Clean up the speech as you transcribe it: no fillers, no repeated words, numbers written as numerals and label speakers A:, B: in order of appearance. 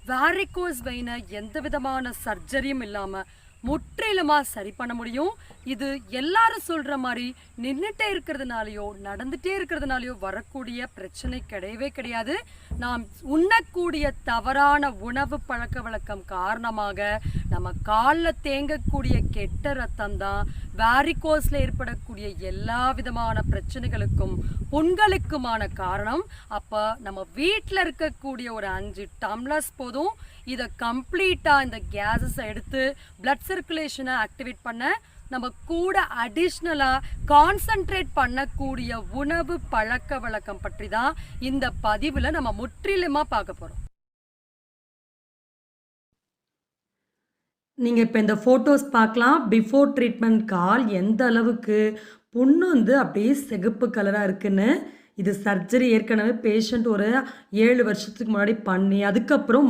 A: Varicose வெயினை எந்த விதமான சர்ஜரியும் இல்லாமல் முற்றிலுமாக சரி பண்ண முடியும். இது எல்லாரும் சொல்கிற மாதிரி நின்றுட்டே இருக்கிறதுனாலையோ நடந்துகிட்டே இருக்கிறதுனாலையோ வரக்கூடிய பிரச்சனை கிடையவே கிடையாது. நாம் உண்ணக்கூடிய தவறான உணவு பழக்க வழக்கம் காரணமாக நம்ம காலில் தேங்கக்கூடிய கெட்ட ரத்தம் தான் வேரிகோஸில் ஏற்படக்கூடிய எல்லா விதமான பிரச்சனைகளுக்கும் புண்களுக்குமான காரணம். அப்போ நம்ம வீட்டில் இருக்கக்கூடிய ஒரு 5 டம்ளர்ஸ் போதும் இதை கம்ப்ளீட்டாக இந்த கேஸஸை எடுத்து பிளட் சர்க்குலேஷனை ஆக்டிவேட் பண்ண. நம்ம கூட அடிஷ்னலாக கான்சன்ட்ரேட் பண்ணக்கூடிய உணவு பழக்க வழக்கம் பற்றி தான் இந்த பதிவில் நம்ம முற்றிலுமாக பார்க்க போகிறோம். நீங்கள் இப்போ இந்த ஃபோட்டோஸ் பார்க்கலாம். பிஃபோர் ட்ரீட்மெண்ட் கால் எந்த அளவுக்கு புண்ணு அப்படியே சிகப்பு கலராக இருக்குன்னு. இது சர்ஜரி ஏற்கனவே பேஷண்ட் ஒரு 7 வருஷத்துக்கு முன்னாடி பண்ணி அதுக்கப்புறம்